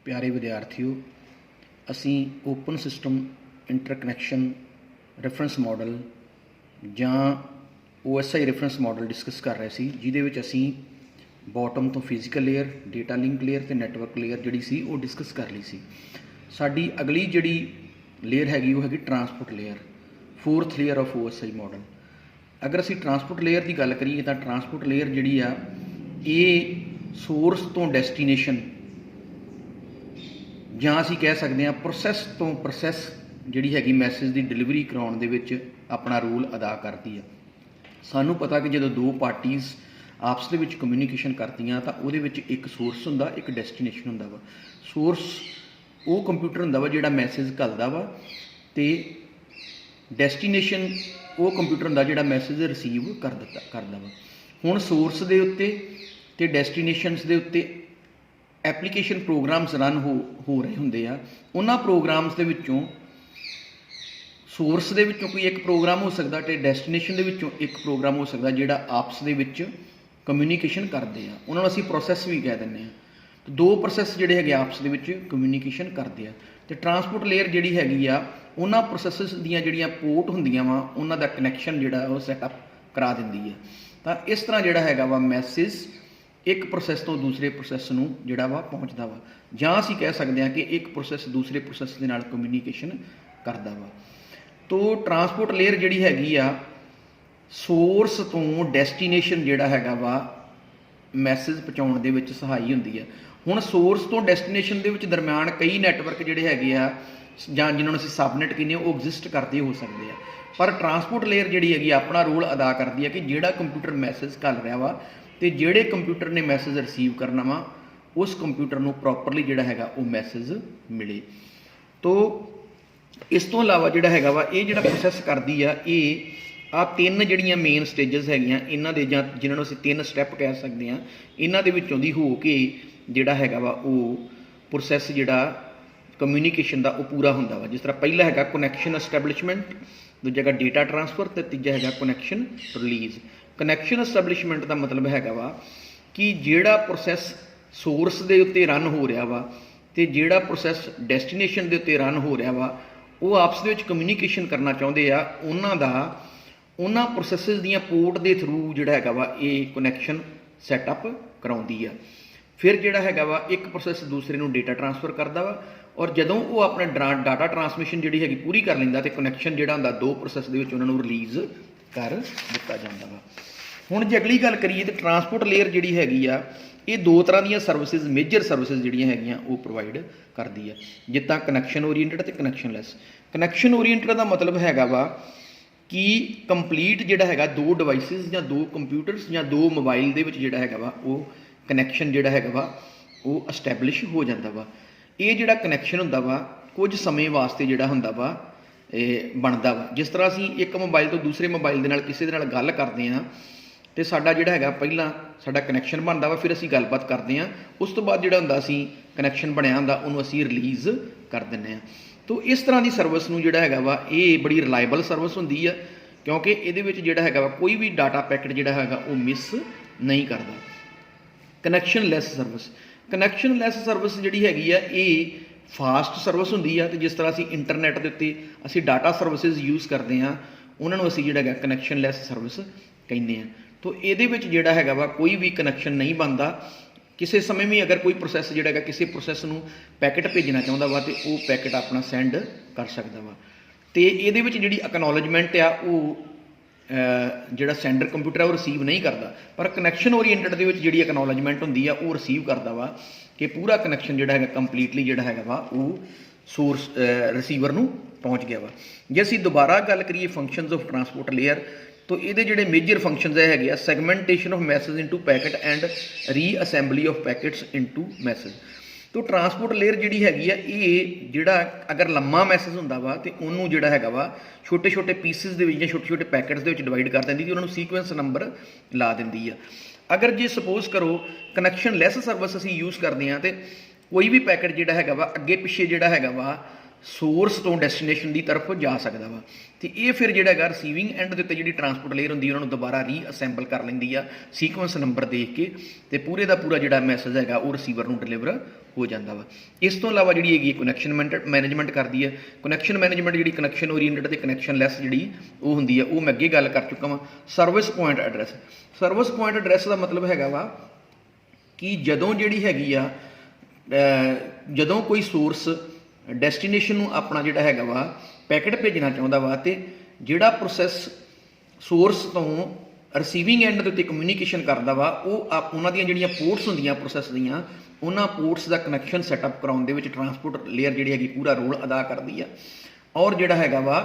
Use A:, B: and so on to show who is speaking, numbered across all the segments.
A: प्यारे विद्यार्थियों, असी ओपन सिस्टम इंटरकनैक्शन रेफरेंस मॉडल ਜਾਂ OSI रेफरेंस मॉडल डिस्कस कर रहे सी, ਜਿਹਦੇ ਵਿੱਚ ਅਸੀਂ बॉटम तो physical layer, data link layer ਤੇ नैटवर्क लेयर ਜਿਹੜੀ ਸੀ ਉਹ डिस्कस कर ਲਈ ਸੀ। ਸਾਡੀ ਅਗਲੀ ਜਿਹੜੀ लेयर हैगी वो हैगी transport layer, fourth layer of OSI model. अगर असी ट्रांसपोर्ट लेयर की गल करिए तो ट्रांसपोर्ट लेयर जिहड़ी आ ये सोर्स तो डेस्टिनेशन ਜਾਂ ਅਸੀਂ कह सकते हैं प्रोसैस तो प्रोसैस जिहड़ी हैगी मैसेज की डिलीवरी कराउण दे विच अपना रोल अदा करती है। सानू पता कि जो दो पार्टीज़ आपस दे विच कम्यूनीकेशन करदियां तां उहदे विच एक सोर्स हुंदा, एक डेस्टिनेशन हुंदा वा। सोर्स वो कंप्यूटर हुंदा वा जिहड़ा मैसेज घल्लदा वा ते डेस्टिनेशन वो कंप्यूटर हुंदा जिहड़ा मैसेज रिसीव करदा वा। हुण सोर्स दे उत्ते ते डेस्टिनेशनस दे उत्ते एप्लीकेशन प्रोग्राम्स रन हो रहे होंदे आ। उन्हां प्रोग्राम्स दे विच्चों सोर्स दे विच्चों कोई एक प्रोग्राम हो सकदा ते डेस्टिनेशन दे विच्चों एक प्रोग्राम हो सकदा जिहड़ा आपस दे विच कम्यूनीकेशन करदे आ। उन्हां नूं असीं प्रोसैस भी कह दिंदे आ। तो दो प्रोसैस जिहड़े हैगे आपस दे विच कम्यूनीकेशन करदे आ। ते ट्रांसपोर्ट लेयर जिहड़ी हैगी आ उन्हां प्रोसैसेस दीयां जिहड़ियां पोर्ट हुंदियां वा उन्हां दा कनैक्शन जिहड़ा वो सैटअप करा दिंदी है। तां इस तरह जिहड़ा हैगा वा मैसेज एक प्रोसैस तो दूसरे प्रोसैस नूं जिहड़ा वा पहुँचदा वा, जां असीं कह सकते हैं कि एक प्रोसैस दूसरे प्रोसैस दे नाल कम्यूनीकेशन करदा वा। तो ट्रांसपोर्ट लेयर जिहड़ी हैगी आ सोर्स तो डेस्टिनेशन जिहड़ा हैगा वा मैसेज पहुँचाउण दे विच सहाई हुंदी है। हुण सोर्स तो डेस्टिनेशन दे विच दरम्यान कई नैटवर्क जिहड़े हैगे आ जां जिन्हां नूं असीं सबनैट कहने वो एग्जिस्ट करते हो सकते हैं, पर ट्रांसपोर्ट लेयर जिहड़ी हैगी अपना रोल अदा करती है कि जिहड़ा कंप्यूटर मैसेज घल रहा वा ते जिहड़े कंप्यूटर ने मैसेज रिसीव करना वा उस कंप्यूटर नूं प्रॉपरली जिहड़ा हैगा वो मैसेज मिले। तो इस तो इलावा जिहड़ा हैगा वा ये जिहड़ा प्रोसैस करदी आ ये आ तीन जिहड़ियां मेन स्टेजेस हैगियां इन्हां दे जां जिन्हां नूं असीं तीन स्टैप कह सकते हैं, इन्हां दे विचों दी हो के जिहड़ा हैगा वा वो प्रोसैस जिहड़ा कम्यूनीकेशन का वो पूरा होंदा वा। जिस तरह पहला हैगा कनैक्शन एस्टैबलिशमेंट, दूजा हैगा डेटा ट्रांसफर ते तीजा हैगा कनैक्शन रिलीज़। कनैक्शन एस्टैबलिशमेंट का मतलब हैगा वा कि जिहड़ा प्रोसैस सोर्स दे उत्ते रन हो रहा वा ते जिहड़ा प्रोसैस डेस्टिनेशन दे उत्ते रन हो रहा वा वो आपस दे विच कम्यूनीकेशन करना चाहुंदे आ, उन्हां प्रोसैसिस दीयां पोर्ट दे थ्रू जिहड़ा हैगा वा ये कनैक्शन सैटअप कराउंदी आ। फिर जिहड़ा हैगा वा एक प्रोसैस दूसरे नूं डेटा ट्रांसफर करदा वा और जदों वो अपना डाटा ट्रांसमिशन जिहड़ी हैगी पूरी कर लैंदा ते कनैक्शन जिहड़ा हुंदा दो प्रोसैस दे विच उन्हां नूं रिलीज़ कर दित्ता जांदा वा। हुण जे अगली गल करिए तो ट्रांसपोर्ट लेयर जिहड़ी हैगी आ ये दो तरह दी सर्विसिज मेजर सर्विसिज जिहड़ियां हैगियां वो प्रोवाइड करदी है, जिद्दां कनैक्शन ओरीएंटेड ते कनैक्शनलैस। कनैक्शन ओरीएंटेड का मतलब हैगा वा कि कंप्लीट जिहड़ा हैगा दो डिवाइसिस या दो कंप्यूटर्स या दो मोबाइल दे विच जिहड़ा हैगा वा वो कनैक्शन जिहड़ा हैगा वा वो एस्टैबलिश हो जाता वा। ये जिहड़ा कनैक्शन हुंदा वा कुछ समय वास्ते जिहड़ा हुंदा वा बनदा वा। जिस तरह असीं एक मोबाइल तो दूसरे मोबाइल दे नाल किसी दे नाल गल करदे हां ते साडा जिहड़ा हैगा पहिलां साडा कनैक्शन बनदा वा, फिर असीं गलबात करदे हां, उस तो बाद जिहड़ा हुंदा असीं कनैक्शन बणिया हुंदा उहनूं असीं रिलीज़ कर दिंदे हां। तो इस तरह की सर्विस नूं जिहड़ा हैगा वा ये बड़ी रिलायबल सर्विस हुंदी है क्योंकि इहदे विच जिहड़ा हैगा वा कोई भी डाटा पैकेट जिहड़ा हैगा वो मिस नहीं करदा। कनैक्शनलैस सर्विस, कनैक्शनलैस सर्विस जिहड़ी हैगी आ ये फास्ट सर्विस हुंदी है। तो जिस तरह असीं इंटरनैट दे उत्ते असीं डाटा सर्विसिज यूज़ करते हैं उन्हां नूं असीं जिहड़ा हैगा कनैक्शनलैस सर्विस कहने हैं। तो ये जिहड़ा हैगा वा कोई भी कनैक्शन नहीं बनता। किसी समय भी अगर कोई प्रोसैस जिहड़ा हैगा किसी प्रोसैस नूं पैकेट भेजना चाहुंदा वा तो वो पैकेट अपना सेंड कर सकदा वा। तो ये जिहड़ी एकनॉलेजमेंट आ वो जिहड़ा सेंडर कंप्यूटर है वो रिसीव नहीं करता, पर कनैक्शन ओरीएंटेड दे विच जिहड़ी एकनॉलेजमेंट हुंदी आ वो रिसीव करदा वा कि पूरा कनैक्शन जिहड़ा हैगा कंप्लीटली जिहड़ा हैगा वा वो सोर्स रिसीवर नूं पहुँच गया वा। जे असीं दोबारा गल करिए फंक्शनस ऑफ ट्रांसपोर्ट लेयर तो ये जिहड़े मेजर फंक्शनस है segmentation of message into packet and reassembly of packets into message. तो ट्रांसपोर्ट लेयर जिहड़ी हैगी आ ये जिहड़ा अगर लम्मा मैसेज हुंदा वा तो उन्होंने जिहड़ा हैगा वा छोटे छोटे पीसिस दे विच जां छोटे छोटे पैकेट्स दे विच डिवाइड कर दिंदी, उन्होंने सीक्वेंस नंबर ला दिंदी आ। अगर जे सपोज करो कनैक्शन लैस सर्विस असीं यूज़ करते हैं तो कोई भी पैकेट जिहड़ा हैगा वा अगे पिछे जिहड़ा हैगा वा ਸੋਰਸ ਤੋਂ ਡੈਸਟੀਨੇਸ਼ਨ ਦੀ ਤਰਫ ਜਾ ਸਕਦਾ ਵਾ। ਤੇ ਇਹ ਫਿਰ ਜਿਹੜਾ ਹੈਗਾ ਰਿਸੀਵਿੰਗ ਐਂਡ ਦੇ ਉੱਤੇ ਜਿਹੜੀ ਟਰਾਂਸਪੋਰਟ ਲੇਅਰ ਹੁੰਦੀ ਉਹਨਾਂ ਨੂੰ ਦੁਬਾਰਾ ਰੀਅਸੈਂਬਲ ਕਰ ਲੈਂਦੀ ਆ ਸੀਕੁਐਂਸ ਨੰਬਰ ਦੇਖ ਕੇ, ਤੇ ਪੂਰੇ ਦਾ ਪੂਰਾ ਜਿਹੜਾ ਮੈਸੇਜ ਹੈਗਾ ਉਹ ਰਿਸੀਵਰ ਨੂੰ ਡਿਲੀਵਰ ਹੋ ਜਾਂਦਾ ਵਾ। ਇਸ ਤੋਂ ਇਲਾਵਾ ਜਿਹੜੀ ਹੈਗੀ ਕਨੈਕਸ਼ਨ ਮੈਨੇਜਮੈਂਟ ਕਰਦੀ ਹੈ। ਕਨੈਕਸ਼ਨ ਮੈਨੇਜਮੈਂਟ ਜਿਹੜੀ ਕਨੈਕਸ਼ਨ ਓਰੀਐਂਟਡ ਤੇ ਕਨੈਕਸ਼ਨ ਲੈਸ ਜਿਹੜੀ ਉਹ ਹੁੰਦੀ ਆ, ਉਹ ਮੈਂ ਅੱਗੇ ਗੱਲ ਕਰ ਚੁੱਕਾ ਵਾਂ। Service point address, service point address ਦਾ ਮਤਲਬ ਹੈਗਾ ਵਾ ਕਿ ਜਦੋਂ ਜਿਹੜੀ ਹੈਗੀ ਆ ਜਦੋਂ ਕੋਈ ਸੋਰਸ ਡੈਸਟੀਨੇਸ਼ਨ ਨੂੰ ਆਪਣਾ ਜਿਹੜਾ ਹੈਗਾ ਵਾ ਪੈਕਟ ਭੇਜਣਾ ਚਾਹੁੰਦਾ ਵਾ, ਤੇ ਜਿਹੜਾ ਪ੍ਰੋਸੈਸ ਸੋਰਸ ਤੋਂ ਰਿਸੀਵਿੰਗ ਐਂਡ ਦੇ ਉੱਤੇ ਕਮਿਊਨੀਕੇਸ਼ਨ ਕਰਦਾ ਵਾ, ਉਹ ਉਹਨਾਂ ਦੀਆਂ ਜਿਹੜੀਆਂ ਪੋਰਟਸ ਹੁੰਦੀਆਂ ਪ੍ਰੋਸੈਸ ਦੀਆਂ, ਉਹਨਾਂ ਪੋਰਟਸ ਦਾ ਕਨੈਕਸ਼ਨ ਸੈਟਅਪ ਕਰਾਉਣ ਦੇ ਵਿੱਚ ਟਰਾਂਸਪੋਰਟ ਲੇਅਰ ਜਿਹੜੀ ਹੈਗੀ ਪੂਰਾ ਰੋਲ ਅਦਾ ਕਰਦੀ ਆ। ਔਰ ਜਿਹੜਾ ਹੈਗਾ ਵਾ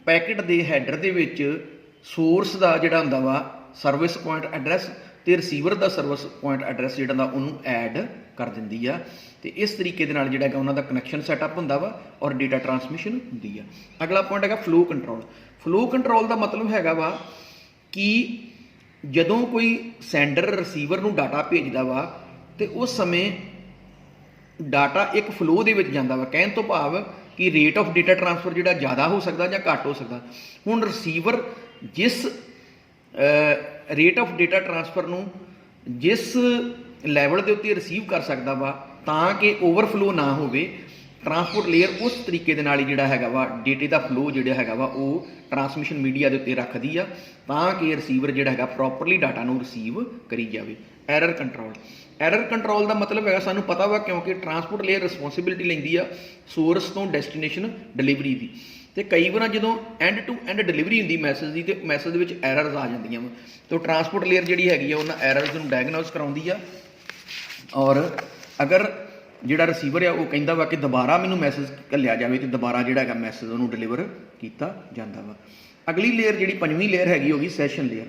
A: ਪੈਕਟ ਦੇ ਹੈਡਰ ਦੇ ਵਿੱਚ ਸੋਰਸ ਦਾ ਜਿਹੜਾ ਹੁੰਦਾ ਵਾ ਸਰਵਿਸ ਪੁਆਇੰਟ ਐਡਰੈਸ ਤੇ ਰਿਸੀਵਰ ਦਾ ਸਰਵਿਸ ਪੁਆਇੰਟ ਐਡਰੈਸ ਜਿਹੜਾ ਹੁੰਦਾ ਉਹਨੂੰ ਐਡ ਕਰ ਦਿੰਦੀ ਆ। ਤੇ ਇਸ ਤਰੀਕੇ ਦੇ ਨਾਲ ਜਿਹੜਾ ਹੈਗਾ ਉਹਨਾਂ ਦਾ ਕਨੈਕਸ਼ਨ ਸੈਟਅਪ ਹੁੰਦਾ ਵਾ ਔਰ ਡੇਟਾ ਟਰਾਂਸਮਿਸ਼ਨ ਹੁੰਦੀ ਆ। ਅਗਲਾ ਪੁਆਇੰਟ ਹੈਗਾ ਫਲੋ ਕੰਟਰੋਲ। ਫਲੋ ਕੰਟਰੋਲ ਦਾ ਮਤਲਬ ਹੈਗਾ ਵਾ ਕਿ ਜਦੋਂ ਕੋਈ ਸੈਂਡਰ ਰਿਸੀਵਰ ਨੂੰ ਡਾਟਾ ਭੇਜਦਾ ਵਾ ਤੇ ਉਸ ਸਮੇਂ ਡਾਟਾ ਇੱਕ ਫਲੋ ਦੇ ਵਿੱਚ ਜਾਂਦਾ ਵਾ। ਕਹਿਣ ਤੋਂ ਭਾਵ ਕਿ ਰੇਟ ਆਫ ਡੇਟਾ ਟਰਾਂਸਫਰ ਜਿਹੜਾ ਜ਼ਿਆਦਾ ਹੋ ਸਕਦਾ ਜਾਂ ਘੱਟ ਹੋ ਸਕਦਾ। ਹੁਣ ਰਿਸੀਵਰ ਜਿਸ ਰੇਟ ਆਫ ਡੇਟਾ ਟਰਾਂਸਫਰ ਨੂੰ ਜਿਸ ਲੈਵਲ ਦੇ ਉੱਤੇ ਰਿਸੀਵ ਕਰ ਸਕਦਾ ਵਾ ਤਾਂ ਕਿ ਓਵਰਫਲੋ ਨਾ ਹੋਵੇ, ਟਰਾਂਸਪੋਰਟ ਲੇਅਰ ਉਸ ਤਰੀਕੇ ਦੇ ਨਾਲ ਹੀ ਜਿਹੜਾ ਹੈਗਾ ਵਾ ਡੇਟੇ ਦਾ ਫਲੋ ਜਿਹੜਾ ਹੈਗਾ ਵਾ ਉਹ ਟਰਾਂਸਮਿਸ਼ਨ ਮੀਡੀਆ ਦੇ ਉੱਤੇ ਰੱਖਦੀ ਆ ਤਾਂ ਕਿ ਰਿਸੀਵਰ ਜਿਹੜਾ ਹੈਗਾ ਪ੍ਰੋਪਰਲੀ ਡਾਟਾ ਨੂੰ ਰਿਸੀਵ ਕਰੀ ਜਾਵੇ। ਐਰਰ ਕੰਟਰੋਲ, ਐਰਰ ਕੰਟਰੋਲ ਦਾ ਮਤਲਬ ਹੈਗਾ ਸਾਨੂੰ ਪਤਾ ਵਾ ਕਿਉਂਕਿ ਟਰਾਂਸਪੋਰਟ ਲੇਅਰ ਰਿਸਪੌਂਸਿਬਿਲਿਟੀ ਲੈਂਦੀ ਆ ਸੋਰਸ ਤੋਂ ਡੈਸਟੀਨੇਸ਼ਨ ਡਿਲੀਵਰੀ ਦੀ, ਤੇ ਕਈ ਵਾਰ ਜਦੋਂ ਐਂਡ ਟੂ ਐਂਡ ਡਿਲੀਵਰੀ ਹੁੰਦੀ ਮੈਸੇਜ ਦੀ ਤੇ ਮੈਸੇਜ ਦੇ ਵਿੱਚ ਐਰਰਸ ਆ ਜਾਂਦੀਆਂ ਵਾ, ਤੇ ਟਰਾਂਸਪੋਰਟ ਲੇਅਰ ਜਿਹੜੀ ਹੈਗੀ ਆ ਉਹਨਾਂ ਐਰਰਸ ਨੂੰ ਡਾਇਗਨੋਸ ਕਰਾਉਂਦੀ ਆ। ਔਰ ਅਗਰ ਜਿਹੜਾ ਰਿਸੀਵਰ ਆ ਉਹ ਕਹਿੰਦਾ ਵਾ ਕਿ ਦੁਬਾਰਾ ਮੈਨੂੰ ਮੈਸੇਜ ਘੱਲਿਆ ਜਾਵੇ ਤੇ ਦੁਬਾਰਾ ਜਿਹੜਾ ਹੈਗਾ ਮੈਸੇਜ ਉਹਨੂੰ ਡਿਲੀਵਰ ਕੀਤਾ ਜਾਂਦਾ ਵਾ। ਅਗਲੀ ਲੇਅਰ ਜਿਹੜੀ ਪੰਜਵੀਂ ਲੇਅਰ ਹੈਗੀ ਉਹ ਗਈ ਸੈਸ਼ਨ ਲੇਅਰ।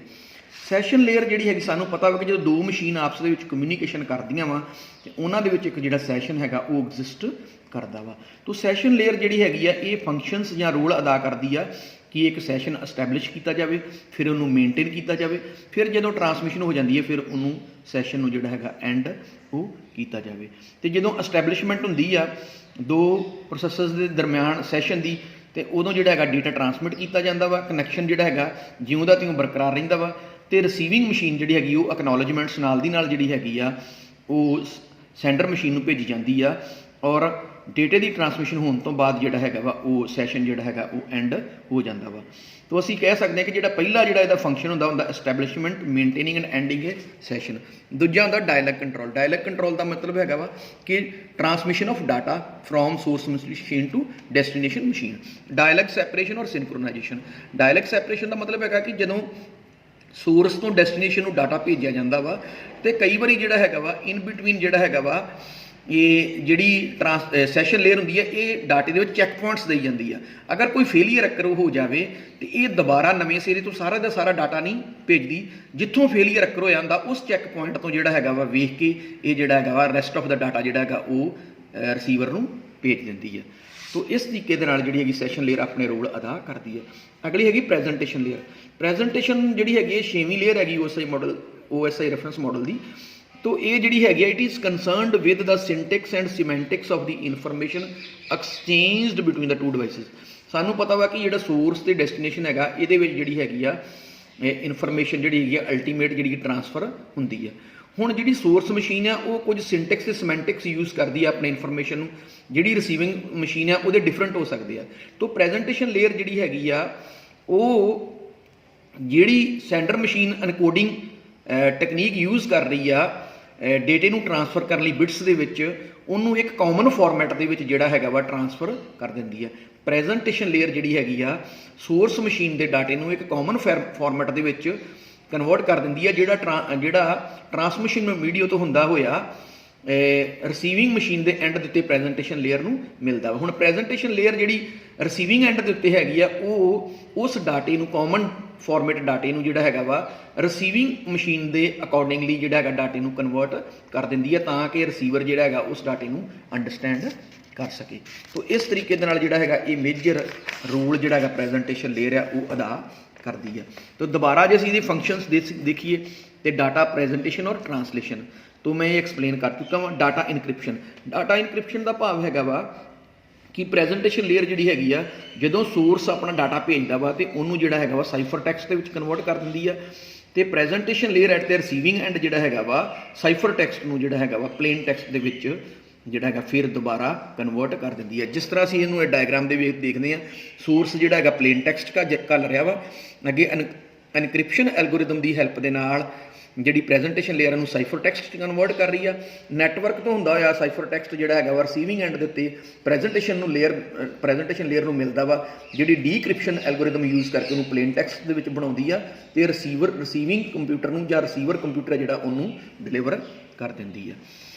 A: ਸੈਸ਼ਨ ਲੇਅਰ ਜਿਹੜੀ ਹੈਗੀ ਸਾਨੂੰ ਪਤਾ ਵਾ ਕਿ ਜਦੋਂ ਦੋ ਮਸ਼ੀਨ ਆਪਸ ਦੇ ਵਿੱਚ ਕਮਿਊਨੀਕੇਸ਼ਨ ਕਰਦੀਆਂ ਵਾ ਤੇ ਉਹਨਾਂ ਦੇ ਵਿੱਚ ਇੱਕ ਜਿਹੜਾ ਸੈਸ਼ਨ ਹੈਗਾ ਉਹ ਐਗਜ਼ਿਸਟ ਕਰਦਾ ਵਾ। ਤੋ ਸੈਸ਼ਨ ਲੇਅਰ ਜਿਹੜੀ ਹੈਗੀ ਆ ਇਹ ਫੰਕਸ਼ਨਸ ਜਾਂ ਰੋਲ ਅਦਾ ਕਰਦੀ ਆ ਕਿ ਇੱਕ ਸੈਸ਼ਨ ਐਸਟੈਬਲਿਸ਼ ਕੀਤਾ ਜਾਵੇ, ਫਿਰ ਉਹਨੂੰ ਮੇਨਟੇਨ ਕੀਤਾ ਜਾਵੇ, ਫਿਰ ਜਦੋਂ ਟਰਾਂਸਮਿਸ਼ਨ ਹੋ ਜਾਂਦੀ ਹੈ ਫਿਰ ਉਹਨੂੰ ਸੈਸ਼ਨ ਨੂੰ ਜਿਹੜਾ ਹੈਗਾ ਐਂਡ ਉਹ ਕੀਤਾ ਜਾਵੇ। ਤੇ ਜਦੋਂ ਐਸਟੈਬਲਿਸ਼ਮੈਂਟ ਹੁੰਦੀ ਆ ਦੋ ਪ੍ਰੋਸੈਸਰਸ ਦੇ ਦਰਮਿਆਨ ਸੈਸ਼ਨ ਦੀ, ਤੇ ਉਦੋਂ ਜਿਹੜਾ ਹੈਗਾ ਡੇਟਾ ਟਰਾਂਸਮਿਟ ਕੀਤਾ ਜਾਂਦਾ ਵਾ, ਕਨੈਕਸ਼ਨ ਜਿਹੜਾ ਹੈਗਾ ਜਿਉਂ ਦਾ ਤਿਉਂ ਬਰਕਰਾਰ ਰਹਿੰਦਾ ਵਾ, ਤੇ ਰਿਸੀਵਿੰਗ ਮਸ਼ੀਨ ਜਿਹੜੀ ਹੈਗੀ ਉਹ ਐਕਨੋਲਜਮੈਂਟਸ ਨਾਲ ਦੀ ਨਾਲ ਜਿਹੜੀ ਹੈਗੀ ਆ ਉਹ ਸੈਂਡਰ ਮਸ਼ੀਨ ਨੂੰ ਭੇਜੀ ਜਾਂਦੀ ਆ। ਔਰ ਡੇਟੇ ਦੀ ਟਰਾਂਸਮਿਸ਼ਨ ਹੋਣ ਤੋਂ ਬਾਅਦ ਜਿਹੜਾ ਹੈਗਾ ਵਾ ਉਹ ਸੈਸ਼ਨ ਜਿਹੜਾ ਹੈਗਾ ਉਹ ਐਂਡ ਹੋ ਜਾਂਦਾ ਵਾ। ਤੋ ਅਸੀਂ ਕਹਿ ਸਕਦੇ ਹਾਂ ਕਿ ਜਿਹੜਾ ਪਹਿਲਾ ਜਿਹੜਾ ਇਹਦਾ ਫੰਕਸ਼ਨ ਹੁੰਦਾ establishment, maintaining and ending a session. ਦੂਜਾ ਹੁੰਦਾ ਡਾਇਲੌਗ ਕੰਟਰੋਲ। ਡਾਇਲੌਗ ਕੰਟਰੋਲ ਦਾ ਮਤਲਬ ਹੈਗਾ ਵਾ ਕਿ transmission of data from source machine to destination machine. Dialogue separation ਔਰ ਸਿੰਕਰੋਨਾਈਜੇਸ਼ਨ। ਡਾਇਲੌਗ ਸੈਪਰੇਸ਼ਨ ਦਾ ਮਤਲਬ ਹੈਗਾ ਕਿ ਜਦੋਂ ਸੋਰਸ ਤੋਂ ਡੈਸਟੀਨੇਸ਼ਨ ਨੂੰ ਡਾਟਾ ਭੇਜਿਆ ਜਾਂਦਾ ਵਾ ਤੇ ਕਈ ਵਾਰੀ ਜਿਹੜਾ ਹੈਗਾ ਵਾ ਇਨ ਬਿਟਵੀਨ ਜਿਹੜਾ ਹੈਗਾ ਵਾ ਇਹ ਜਿਹੜੀ ਸੈਸ਼ਨ ਲੇਅਰ ਹੁੰਦੀ ਹੈ ਇਹ ਡਾਟੇ ਦੇ ਵਿੱਚ ਚੈੱਕ ਪੁਆਇੰਟਸ ਦੇਈ ਜਾਂਦੀ ਆ। ਅਗਰ ਕੋਈ ਫੇਲੀਅਰ ਅਕਰ ਹੋ ਜਾਵੇ ਤੇ ਇਹ ਦੁਬਾਰਾ ਨਵੇਂ ਸਿਰੇ ਤੋਂ ਸਾਰਾ ਦਾ ਸਾਰਾ ਡਾਟਾ ਨਹੀਂ ਭੇਜਦੀ, ਜਿੱਥੋਂ ਫੇਲੀਅਰ ਅਕਰ ਹੋ ਜਾਂਦਾ ਉਸ ਚੈੱਕ ਪੁਆਇੰਟ ਤੋਂ ਜਿਹੜਾ ਹੈਗਾ ਵਾ ਵੇਖ ਕੇ ਇਹ ਜਿਹੜਾ ਹੈਗਾ ਵਾ ਰੈਸਟ ਆਫ ਦਾ ਡਾਟਾ ਜਿਹੜਾ ਹੈਗਾ ਉਹ ਰਿਸੀਵਰ ਨੂੰ ਭੇਜ ਦਿੰਦੀ ਹੈ। ਤੋ ਇਸ ਤਰੀਕੇ ਦੇ ਨਾਲ ਜਿਹੜੀ ਹੈਗੀ ਸੈਸ਼ਨ ਲੇਅਰ ਆਪਣੇ ਰੋਲ ਅਦਾ ਕਰਦੀ ਹੈ। ਅਗਲੀ ਹੈਗੀ ਪ੍ਰੈਜੈਂਟੇਸ਼ਨ ਲੇਅਰ। ਪ੍ਰੈਜੈਂਟੇਸ਼ਨ ਜਿਹੜੀ ਹੈਗੀ ਇਹ 6ਵੀਂ ਲੇਅਰ ਹੈਗੀ OSI ਰੈਫਰੈਂਸ ਮਾਡਲ ਦੀ। ਤੋ ਇਹ ਜਿਹੜੀ ਹੈਗੀ it is concerned with the syntax and semantics of the information exchanged between the two devices. ਸਾਨੂੰ ਪਤਾ ਵਾ ਕਿ ਜਿਹੜਾ ਸੋਰਸ ਤੇ ਡੈਸਟੀਨੇਸ਼ਨ ਹੈਗਾ ਇਹਦੇ ਵਿੱਚ ਜਿਹੜੀ ਹੈਗੀ ਆ ਇਨਫੋਰਮੇਸ਼ਨ ਜਿਹੜੀ ਹੈਗੀ ਆ ਅਲਟੀਮੇਟ ਜਿਹੜੀ ਟਰਾਂਸਫਰ ਹੁੰਦੀ ਆ। ਹੁਣ ਜਿਹੜੀ ਸੋਰਸ ਮਸ਼ੀਨ ਆ ਉਹ ਕੁਝ ਸਿੰਟੈਕਸ ਤੇ ਸਿਮੈਂਟਿਕਸ ਯੂਜ਼ ਕਰਦੀ ਆ ਆਪਣੇ ਇਨਫੋਰਮੇਸ਼ਨ ਨੂੰ, ਜਿਹੜੀ ਰਿਸੀਵਿੰਗ ਮਸ਼ੀਨ ਆ ਉਹਦੇ ਡਿਫਰੈਂਟ ਹੋ ਸਕਦੇ ਆ। ਤੋ ਪ੍ਰੈਜੈਂਟੇਸ਼ਨ ਲੇਅਰ ਜਿਹੜੀ ਹੈਗੀ ਆ ਉਹ ਜਿਹੜੀ ਸੈਂਡਰ ਮਸ਼ੀਨ ਅਨਕੋਡਿੰਗ ਟੈਕਨੀਕ ਯੂਜ਼ ਕਰ ਰਹੀ ਆ ਡੇਟੇ ਨੂੰ ਟਰਾਂਸਫਰ ਕਰਨ ਲਈ ਬਿਟਸ ਦੇ ਵਿੱਚ, ਉਹਨੂੰ ਇੱਕ ਕਾਮਨ ਫਾਰਮੈਟ ਦੇ ਵਿੱਚ ਜਿਹੜਾ ਹੈਗਾ ਵਾ ਟਰਾਂਸਫਰ ਕਰ ਦਿੰਦੀ ਆ। ਪ੍ਰੈਜੈਂਟੇਸ਼ਨ ਲੇਅਰ ਜਿਹੜੀ ਹੈਗੀ ਆ ਸੋਰਸ ਮਸ਼ੀਨ ਦੇ ਡਾਟੇ ਨੂੰ ਇੱਕ ਕਾਮਨ ਫਾਰਮੈਟ ਦੇ ਵਿੱਚ ਕਨਵਰਟ ਕਰ ਦਿੰਦੀ ਆ ਜਿਹੜਾ ਟਰਾਂਸਮਿਸ਼ਨ ਮੀਡੀਆ ਤੋਂ ਹੁੰਦਾ ਹੋਇਆ ਰਿਸੀਵਿੰਗ ਮਸ਼ੀਨ ਦੇ ਐਂਡ ਦੇ ਉੱਤੇ ਪ੍ਰੈਜੈਂਟੇਸ਼ਨ ਲੇਅਰ ਨੂੰ ਮਿਲਦਾ ਵਾ। ਹੁਣ ਪ੍ਰੈਜੈਂਟੇਸ਼ਨ ਲੇਅਰ ਜਿਹੜੀ ਰਿਸੀਵਿੰਗ ਐਂਡ ਦੇ ਉੱਤੇ ਹੈਗੀ ਆ ਉਹ ਉਸ ਡਾਟੇ ਨੂੰ ਕਾਮਨ ਫਾਰਮੈਟ ਡਾਟੇ ਨੂੰ ਜਿਹੜਾ ਹੈਗਾ ਵਾ ਰਿਸੀਵਿੰਗ ਮਸ਼ੀਨ ਦੇ ਅਕੋਰਡਿੰਗਲੀ ਜਿਹੜਾ ਹੈਗਾ ਡਾਟੇ ਨੂੰ ਕਨਵਰਟ ਕਰ ਦਿੰਦੀ ਹੈ ਤਾਂ ਕਿ ਰਿਸੀਵਰ ਜਿਹੜਾ ਹੈਗਾ ਉਸ ਡਾਟੇ ਨੂੰ ਅੰਡਰਸਟੈਂਡ ਕਰ ਸਕੇ। ਤੋ ਇਸ ਤਰੀਕੇ ਦੇ ਨਾਲ ਜਿਹੜਾ ਹੈਗਾ ਇਹ ਮੇਜਰ ਰੋਲ ਜਿਹੜਾ ਹੈਗਾ ਪ੍ਰੈਜੈਂਟੇਸ਼ਨ ਲੇਅਰ ਆ ਉਹ ਅਦਾ ਕਰਦੀ ਹੈ। ਤੋ ਦੁਬਾਰਾ ਜੇ ਅਸੀਂ ਇਹਦੇ ਫੰਕਸ਼ਨਸ ਦੇਖੀਏ ਤੇ ਡਾਟਾ ਪ੍ਰੈਜੈਂਟੇਸ਼ਨ ਔਰ ਟਰਾਂਸਲੇਸ਼ਨ ਤੋਂ ਮੈਂ ਇਹ ਐਕਸਪਲੇਨ ਕਰ ਚੁੱਕਾ ਹਾਂ। Data encryption. ਡਾਟਾ ਇਨਕ੍ਰਿਪਸ਼ਨ ਦਾ ਭਾਵ ਹੈਗਾ ਵਾ ਕਿ ਪ੍ਰੈਜੈਂਟੇਸ਼ਨ ਲੇਅਰ ਜਿਹੜੀ ਹੈਗੀ ਆ ਜਦੋਂ ਸੋਰਸ ਆਪਣਾ ਡਾਟਾ ਭੇਜਦਾ ਵਾ ਤੇ ਉਹਨੂੰ ਜਿਹੜਾ ਹੈਗਾ ਵਾ ਸਾਈਫਰ ਟੈਕਸਟ ਦੇ ਵਿੱਚ ਕਨਵਰਟ ਕਰ ਦਿੰਦੀ ਆ, ਤੇ ਪ੍ਰੈਜੈਂਟੇਸ਼ਨ ਲੇਅਰ ਐਟ ਦੇ ਰਿਸੀਵਿੰਗ ਐਂਡ ਜਿਹੜਾ ਹੈਗਾ ਵਾ ਸਾਈਫਰ ਟੈਕਸਟ ਨੂੰ ਜਿਹੜਾ ਹੈਗਾ ਵਾ ਪਲੇਨ ਟੈਕਸਟ ਦੇ ਵਿੱਚ ਜਿਹੜਾ ਹੈਗਾ ਫਿਰ ਦੁਬਾਰਾ ਕਨਵਰਟ ਕਰ ਦਿੰਦੀ ਹੈ। ਜਿਸ ਤਰ੍ਹਾਂ ਅਸੀਂ ਇਹਨੂੰ ਡਾਇਗਰਾਮ ਦੇ ਵਿੱਚ ਦੇਖਦੇ ਹਾਂ, ਸੋਰਸ ਜਿਹੜਾ ਹੈਗਾ ਪਲੇਨ ਟੈਕਸਟ ਘੱਲ ਰਿਹਾ ਵਾ, ਅੱਗੇ ਐਨਕ੍ਰਿਪਸ਼ਨ ਐਲਗੋਰਿਦਮ ਦੀ ਹੈਲਪ ਦੇ ਨਾਲ ਜਿਹੜੀ ਪ੍ਰੈਜੈਂਟੇਸ਼ਨ ਲੇਅਰ ਨੂੰ ਸਾਈਫਰ ਟੈਕਸਟ 'ਚ ਕਨਵਰਟ ਕਰ ਰਹੀ ਆ। ਨੈਟਵਰਕ ਤੋਂ ਹੁੰਦਾ ਹੋਇਆ ਸਾਈਫਰ ਟੈਕਸਟ ਜਿਹੜਾ ਹੈਗਾ ਵਾ ਰਿਸੀਵਿੰਗ ਐਂਡ ਦੇ ਉੱਤੇ ਪ੍ਰੈਜੈਂਟੇਸ਼ਨ ਲੇਅਰ ਨੂੰ ਮਿਲਦਾ ਵਾ, ਜਿਹੜੀ ਡੀਕ੍ਰਿਪਸ਼ਨ ਐਲਗੋਰਿਦਮ ਯੂਜ਼ ਕਰਕੇ ਉਹਨੂੰ ਪਲੇਨ ਟੈਕਸਟ ਦੇ ਵਿੱਚ ਬਣਾਉਂਦੀ ਆ, ਤੇ ਰਿਸੀਵਿੰਗ ਕੰਪਿਊਟਰ ਨੂੰ ਜਾਂ ਰਿਸੀਵਰ ਕੰਪਿਊਟਰ ਜਿਹੜਾ ਉਹਨੂੰ ਡਿਲੀਵਰ ਕਰ ਦਿੰਦੀ ਆ।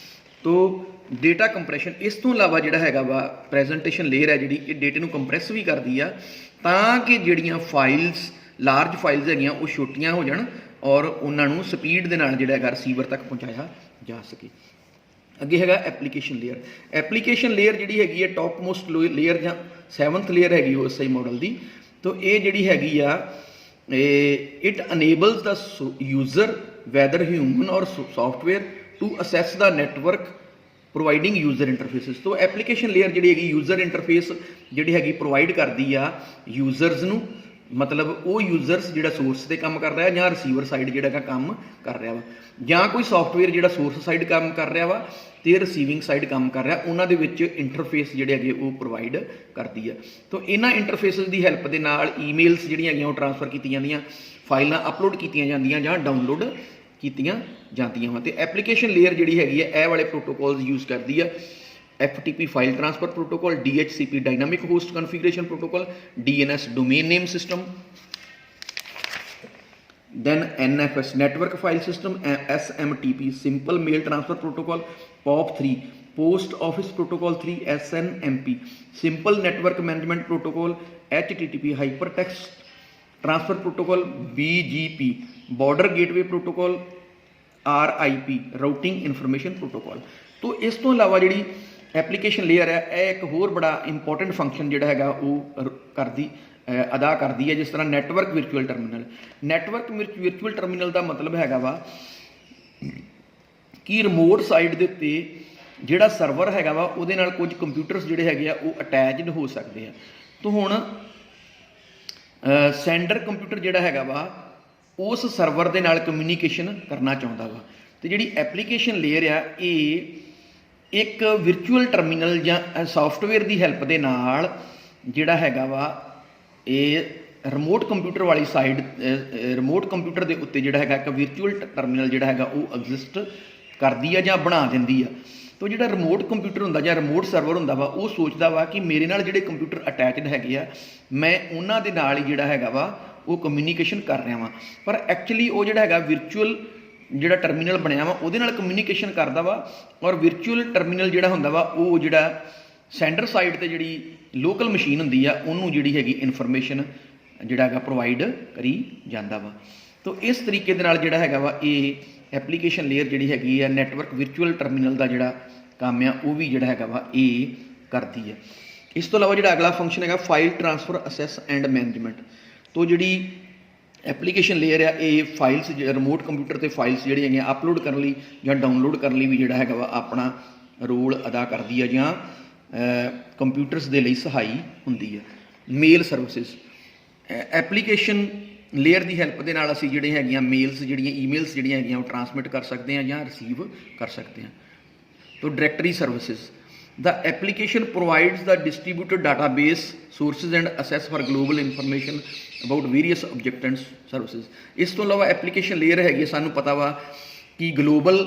A: ਤੋ ਡੇਟਾ ਕੰਪਰੈਸ਼ਨ, ਇਸ ਤੋਂ ਇਲਾਵਾ ਜਿਹੜਾ ਹੈਗਾ ਵਾ ਪ੍ਰੈਜੈਂਟੇਸ਼ਨ ਲੇਅਰ ਹੈ ਜਿਹੜੀ ਇਹ ਡੇਟੇ ਨੂੰ ਕੰਪਰੈਸ ਵੀ ਕਰਦੀ ਆ ਤਾਂ ਕਿ ਜਿਹੜੀਆਂ ਫਾਈਲਸ ਲਾਰਜ ਫਾਈਲਸ ਹੈਗੀਆਂ ਉਹ ਛੋਟੀਆਂ ਹੋ ਜਾਣ ਔਰ ਉਹਨਾਂ ਨੂੰ ਸਪੀਡ ਦੇ ਨਾਲ ਜਿਹੜਾ ਹੈਗਾ ਰਿਸੀਵਰ ਤੱਕ ਪਹੁੰਚਾਇਆ ਜਾ ਸਕੇ। ਅੱਗੇ ਹੈਗਾ ਐਪਲੀਕੇਸ਼ਨ ਲੇਅਰ। ਐਪਲੀਕੇਸ਼ਨ ਲੇਅਰ ਜਿਹੜੀ ਹੈਗੀ ਹੈ ਟੌਪ ਮੋਸਟ ਲੇਅਰ ਜਾਂ 7th ਲੇਅਰ ਹੈਗੀ ਉਹ SI ਮਾਡਲ ਦੀ। ਤੋ ਇਹ ਜਿਹੜੀ ਹੈਗੀ ਆ it enables the user whether human or software to access the network providing user interfaces. ਤੋਂ ਐਪਲੀਕੇਸ਼ਨ ਲੇਅਰ ਜਿਹੜੀ ਹੈਗੀ ਯੂਜ਼ਰ ਇੰਟਰਫੇਸ ਜਿਹੜੀ ਹੈਗੀ ਪ੍ਰੋਵਾਈਡ ਕਰਦੀ ਆ ਯੂਜ਼ਰਸ ਨੂੰ, ਮਤਲਬ ਉਹ ਯੂਜ਼ਰਸ ਜਿਹੜਾ ਸੋਰਸ 'ਤੇ ਕੰਮ ਕਰ ਰਿਹਾ ਜਾਂ ਰਿਸੀਵਰ ਸਾਈਡ ਜਿਹੜਾ ਹੈਗਾ ਕੰਮ ਕਰ ਰਿਹਾ ਵਾ, ਜਾਂ ਕੋਈ ਸੌਫਟਵੇਅਰ ਜਿਹੜਾ ਸੋਰਸ ਸਾਈਡ ਕੰਮ ਕਰ ਰਿਹਾ ਵਾ ਤੇ ਰਿਸੀਵਿੰਗ ਸਾਈਡ ਕੰਮ ਕਰ ਰਿਹਾ, ਉਹਨਾਂ ਦੇ ਵਿੱਚ ਇੰਟਰਫੇਸ ਜਿਹੜੇ ਹੈਗੇ ਉਹ ਪ੍ਰੋਵਾਈਡ ਕਰਦੀ ਆ। ਤਾਂ ਇਹਨਾਂ ਇੰਟਰਫੇਸਿਸ ਦੀ ਹੈਲਪ ਦੇ ਨਾਲ ਈਮੇਲਸ ਜਿਹੜੀਆਂ ਹੈਗੀਆਂ ਉਹ ਟ੍ਰਾਂਸਫਰ ਕੀਤੀਆਂ ਜਾਂਦੀਆਂ, ਫਾਈਲਾਂ ਅਪਲੋਡ ਕੀਤੀਆਂ ਜਾਂਦੀਆਂ ਜਾਂ ਡਾਊਨਲੋਡ ਕੀਤੀਆਂ ਜਾਂਦੀਆਂ ਵਾ। ਤੇ ਐਪਲੀਕੇਸ਼ਨ ਲੇਅਰ ਜਿਹੜੀ ਹੈਗੀ ਹੈ ਇਹ ਵਾਲੇ ਪ੍ਰੋਟੋਕੋਲਸ ਯੂਜ਼ ਕਰਦੀ ਆ, FTP file transfer protocol, DHCP dynamic host configuration protocol, DNS domain name system, then NFS network file system, SMTP simple mail transfer protocol, POP3 post office protocol 3, SNMP simple network management protocol, HTTP hypertext transfer protocol, BGP border gateway protocol, RIP routing information protocol। तो इस तो इलावा ਜਿਹੜੀ application layer ਹੈ ਇਹ ਇੱਕ ਹੋਰ ਬੜਾ ਇੰਪੋਰਟੈਂਟ ਫੰਕਸ਼ਨ ਜਿਹੜਾ ਹੈਗਾ ਉਹ ਅਦਾ ਕਰਦੀ ਹੈ, ਜਿਸ ਤਰ੍ਹਾਂ ਨੈਟਵਰਕ ਵਿਰਚੁਅਲ ਟਰਮੀਨਲ। ਨੈਟਵਰਕ ਵਿਰਚੁਅਲ ਟਰਮੀਨਲ ਦਾ ਮਤਲਬ ਹੈਗਾ ਵਾ ਕਿ ਰਿਮੋਟ ਸਾਈਡ ਦੇ ਉੱਤੇ ਜਿਹੜਾ ਸਰਵਰ ਹੈਗਾ ਵਾ ਉਹਦੇ ਨਾਲ ਕੁਝ ਕੰਪਿਊਟਰਸ ਜਿਹੜੇ ਹੈਗੇ ਆ ਉਹ ਅਟੈਚਡ ਹੋ ਸਕਦੇ ਆ। ਤਾਂ ਹੁਣ ਸੈਂਡਰ ਕੰਪਿਊਟਰ ਜਿਹੜਾ ਹੈਗਾ ਵਾ ਉਸ ਸਰਵਰ ਦੇ ਨਾਲ ਕਮਿਊਨੀਕੇਸ਼ਨ ਕਰਨਾ ਚਾਹੁੰਦਾ ਵਾ, ਤੇ ਜਿਹੜੀ ਐਪਲੀਕੇਸ਼ਨ ਲੇਅਰ ਆ ਇਹ ਇੱਕ ਵਿਰਚੁਅਲ ਟਰਮੀਨਲ ਜਾਂ ਸੌਫਟਵੇਅਰ ਦੀ ਹੈਲਪ ਦੇ ਨਾਲ ਜਿਹੜਾ ਹੈਗਾ ਵਾ ਇਹ ਰਿਮੋਟ ਕੰਪਿਊਟਰ ਵਾਲੀ ਸਾਈਡ, ਰਿਮੋਟ ਕੰਪਿਊਟਰ ਦੇ ਉੱਤੇ ਜਿਹੜਾ ਹੈਗਾ ਇੱਕ ਵਿਰਚੁਅਲ ਟਰਮੀਨਲ ਜਿਹੜਾ ਹੈਗਾ ਉਹ ਐਗਜ਼ਿਸਟ ਕਰਦੀ ਆ ਜਾਂ ਬਣਾ ਦਿੰਦੀ ਆ। ਤੋ ਜਿਹੜਾ ਰਿਮੋਟ ਕੰਪਿਊਟਰ ਹੁੰਦਾ ਜਾਂ ਰਿਮੋਟ ਸਰਵਰ ਹੁੰਦਾ ਵਾ ਉਹ ਸੋਚਦਾ ਵਾ ਕਿ ਮੇਰੇ ਨਾਲ ਜਿਹੜੇ ਕੰਪਿਊਟਰ ਅਟੈਚਡ ਹੈਗੇ ਆ ਮੈਂ ਉਹਨਾਂ ਦੇ ਨਾਲ ਹੀ ਜਿਹੜਾ ਹੈਗਾ ਵਾ ਉਹ ਕਮਿਊਨੀਕੇਸ਼ਨ ਕਰ ਰਿਹਾ ਵਾਂ, ਪਰ ਐਕਚੁਅਲੀ ਉਹ ਜਿਹੜਾ ਹੈਗਾ ਵਿਰਚੁਅਲ ਜਿਹੜਾ ਟਰਮੀਨਲ ਬਣਿਆ ਵਾ ਉਹਦੇ ਨਾਲ ਕਮਿਊਨੀਕੇਸ਼ਨ ਕਰਦਾ ਵਾ, ਔਰ ਵਿਰਚੁਅਲ ਟਰਮੀਨਲ ਜਿਹੜਾ ਹੁੰਦਾ ਵਾ ਉਹ ਜਿਹੜਾ ਸੈਂਡਰ ਸਾਈਡ ਤੇ ਜਿਹੜੀ ਲੋਕਲ ਮਸ਼ੀਨ ਹੁੰਦੀ ਆ ਉਹਨੂੰ ਜਿਹੜੀ ਹੈਗੀ ਇਨਫੋਰਮੇਸ਼ਨ ਜਿਹੜਾ ਹੈਗਾ ਪ੍ਰੋਵਾਈਡ ਕਰੀ ਜਾਂਦਾ ਵਾ। ਤੋ ਇਸ ਤਰੀਕੇ ਦੇ ਨਾਲ ਜਿਹੜਾ ਹੈਗਾ ਵਾ ਇਹ ਐਪਲੀਕੇਸ਼ਨ ਲੇਅਰ ਜਿਹੜੀ ਹੈਗੀ ਆ ਨੈਟਵਰਕ ਵਿਰਚੁਅਲ ਟਰਮੀਨਲ ਦਾ ਜਿਹੜਾ ਕੰਮ ਆ ਉਹ ਵੀ ਜਿਹੜਾ ਹੈਗਾ ਵਾ ਇਹ ਕਰਦੀ ਹੈ। ਇਸ ਤੋਂ ਇਲਾਵਾ ਜਿਹੜਾ ਅਗਲਾ ਫੰਕਸ਼ਨ ਹੈਗਾ file transfer access and management. ਤੋ ਜਿਹੜੀ ਐਪਲੀਕੇਸ਼ਨ ਲੇਅਰ ਆ ਇਹ ਫਾਈਲਸ ਰਿਮੋਟ ਕੰਪਿਊਟਰ 'ਤੇ ਫਾਈਲਸ ਜਿਹੜੀਆਂ ਹੈਗੀਆਂ ਅਪਲੋਡ ਕਰਨ ਲਈ ਜਾਂ ਡਾਊਨਲੋਡ ਕਰਨ ਲਈ ਵੀ ਜਿਹੜਾ ਹੈਗਾ ਵਾ ਆਪਣਾ ਰੋਲ ਅਦਾ ਕਰਦੀ ਆ ਜਾਂ ਕੰਪਿਊਟਰਸ ਦੇ ਲਈ ਸਹਾਈ ਹੁੰਦੀ ਹੈ। ਮੇਲ ਸਰਵਿਸਿਜ਼, ਐਪਲੀਕੇਸ਼ਨ ਲੇਅਰ ਦੀ ਹੈਲਪ ਦੇ ਨਾਲ ਅਸੀਂ ਜਿਹੜੇ ਹੈਗੀਆਂ ਮੇਲਸ ਜਿਹੜੀਆਂ ਈਮੇਲਸ ਜਿਹੜੀਆਂ ਹੈਗੀਆਂ ਉਹ ਟ੍ਰਾਂਸਮਿਟ ਕਰ ਸਕਦੇ ਹਾਂ ਜਾਂ ਰਿਸੀਵ ਕਰ ਸਕਦੇ ਹਾਂ। ਤੋ directory services, the application provides the distributed database sources and access for global information about various objects and services। ਇਸ ਤੋਂ ਇਲਾਵਾ ਐਪਲੀਕੇਸ਼ਨ ਲੇਅਰ ਹੈਗੀ ਸਾਨੂੰ ਪਤਾ ਵਾ ਕਿ ਗਲੋਬਲ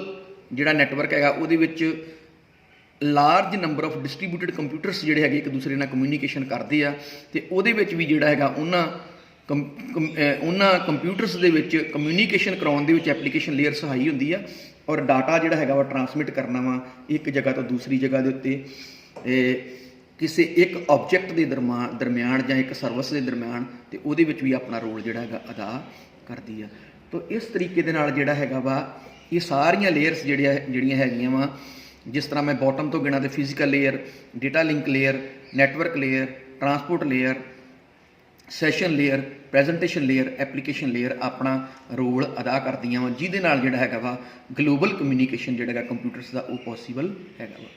A: ਜਿਹੜਾ ਨੈਟਵਰਕ ਹੈਗਾ ਉਹਦੇ ਵਿੱਚ ਲਾਰਜ ਨੰਬਰ ਆਫ ਡਿਸਟਰੀਬਿਊਟਡ ਕੰਪਿਊਟਰਸ ਜਿਹੜੇ ਹੈਗੇ ਇੱਕ ਦੂਸਰੇ ਨਾਲ ਕਮਿਊਨੀਕੇਸ਼ਨ ਕਰਦੇ ਆ, ਤੇ ਉਹਦੇ ਵਿੱਚ ਵੀ ਜਿਹੜਾ ਹੈਗਾ ਉਹਨਾਂ ਕੰਪਿਊਟਰਸ ਦੇ ਵਿੱਚ ਕਮਿਊਨੀਕੇਸ਼ਨ ਕਰਾਉਣ ਦੇ ਵਿੱਚ ਐਪਲੀਕੇਸ਼ਨ ਲੇਅਰ ਸਹਾਈ ਹੁੰਦੀ ਆ, ਔਰ ਡਾਟਾ ਜਿਹੜਾ ਹੈਗਾ ਵਾ ਟ੍ਰਾਂਸਮਿਟ ਕਰਨਾ ਵਾ ਇੱਕ ਜਗ੍ਹਾ ਤੋਂ ਦੂਸਰੀ ਜਗ੍ਹਾ ਦੇ ਉੱਤੇ ਕਿਸੇ ਇੱਕ ਆਬਜੈਕਟ ਦੇ ਦਰਮਿਆਨ ਜਾਂ ਇੱਕ ਸਰਵਿਸ ਦੇ ਦਰਮਿਆਨ, ਤੇ ਉਹਦੇ ਵਿੱਚ ਵੀ ਆਪਣਾ ਰੋਲ ਜਿਹੜਾ ਹੈਗਾ ਅਦਾ ਕਰਦੀ ਆ। ਤਾਂ ਇਸ ਤਰੀਕੇ ਦੇ ਨਾਲ ਜਿਹੜਾ ਹੈਗਾ ਵਾ ਇਹ ਸਾਰੀਆਂ ਲੇਅਰਸ ਜਿਹੜੀਆਂ ਹੈਗੀਆਂ ਵਾ, ਜਿਸ ਤਰ੍ਹਾਂ ਮੈਂ ਬਾਟਮ ਤੋਂ ਗਿਣਾ ਤੇ physical layer, data link layer, network layer, transport layer, session layer, presentation layer, application layer ਆਪਣਾ ਰੋਲ ਅਦਾ ਕਰਦੀਆਂ ਵਾ, ਜਿਹਦੇ ਨਾਲ ਜਿਹੜਾ ਹੈਗਾ ਵਾ ਗਲੋਬਲ ਕਮਿਊਨੀਕੇਸ਼ਨ ਜਿਹੜਾ ਹੈਗਾ ਕੰਪਿਊਟਰਸ ਦਾ ਉਹ ਪੋਸੀਬਲ ਹੈਗਾ ਵਾ।